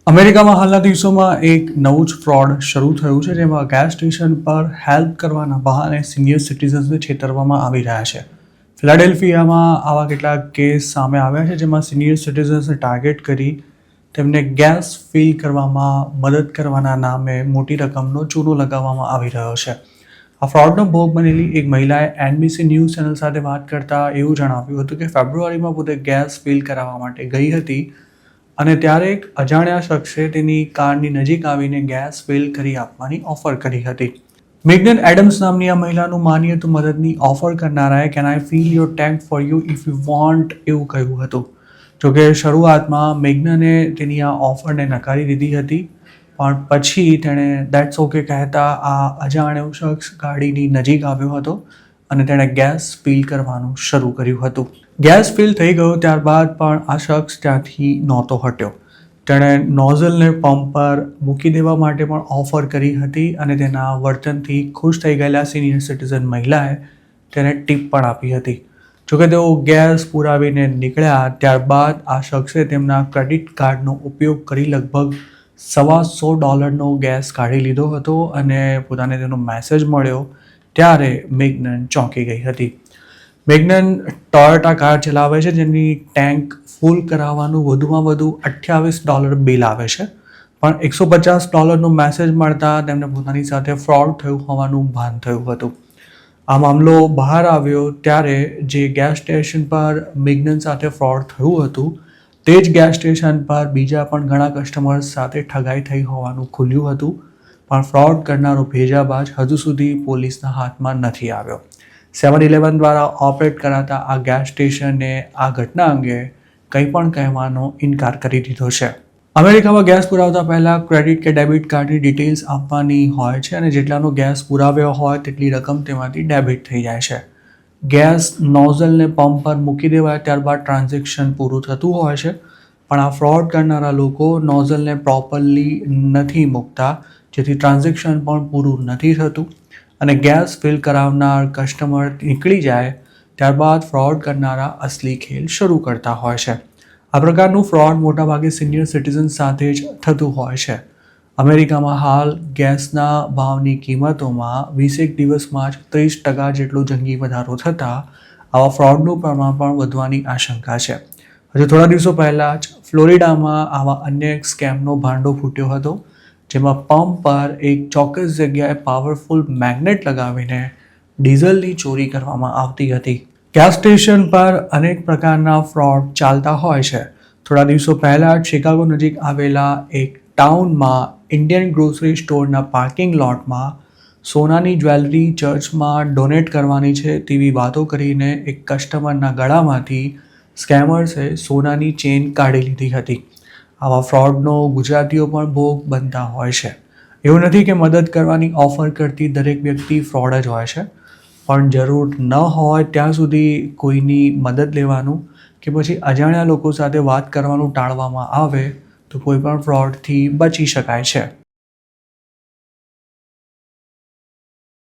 અમેરિકામાં હાલના દિવસોમાં એક નવું જ ફ્રોડ શરૂ થયું છે, જેમાં ગેસ સ્ટેશન પર હેલ્પ કરવાના બહાને સિનિયર સિટીઝન્સને છેતરવામાં આવી રહ્યા છે. ફિલાડેલ્ફિયામાં આવા કેટલાક કેસ સામે આવ્યા છે, જેમાં સિનિયર સિટીઝન્સને ટાર્ગેટ કરી તેમને ગેસ ફિલ કરવામાં મદદ કરવાના નામે મોટી રકમનો ચૂનો લગાવવામાં આવી રહ્યો છે. આ ફ્રોડનો ભોગ બનેલી એક મહિલાએ NBC ન્યૂઝ ચેનલ સાથે વાત કરતા એવું જણાવ્યું હતું કે ફેબ્રુઆરીમાં પોતે ગેસ ફિલ કરાવવા માટે ગઈ હતી અને ત્યારે એક અજાણ્યા શખ્સે તેની કારની નજીક આવીને ગેસ ફિલ કરી આપવાની ઓફર કરી હતી. મેગ્નન એડમ્સ નામની આ મહિલાનું માનીએ તો મદદની ઓફર કરનારાએ can I fill your tank for you if you want એવું કહ્યું હતું. જોકે શરૂઆતમાં મેગ્નને તેની આ ઓફરને નકારી દીધી હતી, પણ પછી તેણે દેટ્સ ઓકે કહેતા આ અજાણ્યો શખ્સ ગાડીની નજીક આવ્યો હતો અને તેણે ગેસ ફિલ કરવાનું શરૂ કર્યું હતું. ગેસ ફિલ થઈ ગયો ત્યારબાદ પણ આ શખ્સ ત્યાંથી નહોતો હટ્યો. તેણે નોઝલને પંપ પર મૂકી દેવા માટે પણ ઓફર કરી હતી અને તેના વર્તનથી ખુશ થઈ ગયેલા સિનિયર સિટીઝન મહિલાએ તેને ટીપ પણ આપી હતી. જોકે તેઓ ગેસ પુરાવીને નીકળ્યા ત્યારબાદ આ શખ્સે તેમના ક્રેડિટ કાર્ડનો ઉપયોગ કરી લગભગ $125 ગેસ કાઢી લીધો હતો અને પોતાને તેનો મેસેજ મળ્યો ત્યારે મેગ્નન ચોંકી ગઈ હતી. મેગ્નન ટોયોટા કાર ચલાવે છે, જેની ટેન્ક ફૂલ કરાવવાનું વધુમાં વધુ $28 બિલ આવે છે, પણ $150નો મેસેજ મળતા તેમને પોતાની સાથે ફ્રોડ થયું હોવાનું ભાન થયું હતું. આ મામલો બહાર આવ્યો ત્યારે જે ગેસ સ્ટેશન પર મેગ્નન સાથે ફ્રોડ થયું હતું તે જ ગેસ સ્ટેશન પર બીજા પણ ઘણા કસ્ટમર્સ સાથે ઠગાઈ થઈ હોવાનું ખુલ્યું હતું, પણ ફ્રોડ કરનારો ભેજાબાજ હજુ સુધી પોલીસના હાથમાં નથી આવ્યો. 7-Eleven દ્વારા ઓપરેટ કરાતા આ ગેસ સ્ટેશને આ ઘટના અંગે કંઈ પણ કહેવાનો ઇનકાર કરી દીધો છે. અમેરિકામાં ગેસ પુરાવતા પહેલાં ક્રેડિટ કે ડેબિટ કાર્ડની ડિટેલ્સ આપવાની હોય છે અને જેટલાનો ગેસ પુરાવ્યો હોય તેટલી રકમ તેમાંથી ડેબિટ થઈ જાય છે. ગેસ નોઝલને પંપ પર મૂકી દેવાય ત્યારબાદ ટ્રાન્ઝેક્શન પૂરું થતું હોય છે, પણ આ ફ્રોડ કરનારા લોકો નોઝલને પ્રોપરલી નથી મૂકતા, જેથી ટ્રાન્ઝેક્શન પણ પૂરું નથી થતું અને ગેસ ફિલ કરાવનાર કસ્ટમર નીકળી જાય ત્યારબાદ ફ્રોડ કરનારા અસલી ખેલ શરૂ કરતા હોય છે. આ પ્રકારનું ફ્રોડ મોટાભાગે સિનિયર સિટીઝન સાથે જ થતું હોય છે. અમેરિકામાં હાલ ગેસના ભાવની કિંમતોમાં 20 દિવસમાં જ 30% જેટલો જંગી વધારો થતાં આવા ફ્રોડનું પ્રમાણ પણ વધવાની આશંકા છે. હજુ થોડા દિવસો પહેલાં જ ફ્લોરિડામાં આવા અન્ય એક સ્કેમનો ભાંડો ફૂટ્યો હતો, જેમાં પંપ પર એક ચોક્કસ જગ્યાએ પાવરફુલ મેગ્નેટ લગાવીને ડીઝલની ચોરી કરવામાં આવતી હતી. ગેસ સ્ટેશન પર અનેક પ્રકારના ફ્રોડ ચાલતા હોય છે. થોડા દિવસો પહેલાં શિકાગો નજીક આવેલા એક ટાઉનમાં ઇન્ડિયન ગ્રોસરી સ્ટોરના પાર્કિંગ લોટમાં સોનાની જ્વેલરી ચર્ચમાં ડોનેટ કરવાની છે તેવી વાતો કરીને એક કસ્ટમરના ગળામાંથી સ્કેમર્સે સોનાની ચેન કાઢી લીધી હતી. આવા ફ્રોડનો ગુજરાતીઓ પણ ભોગ બનતા હોય છે. એવું નથી કે મદદ કરવાની ઓફર કરતી દરેક વ્યક્તિ ફ્રોડ જ હોય છે, પણ જરૂર ન હોય ત્યાં સુધી કોઈની મદદ લેવાનું કે પછી અજાણ્યા લોકો સાથે વાત કરવાનું ટાળવામાં આવે તો કોઈ પણ ફ્રોડથી બચી શકાય છે.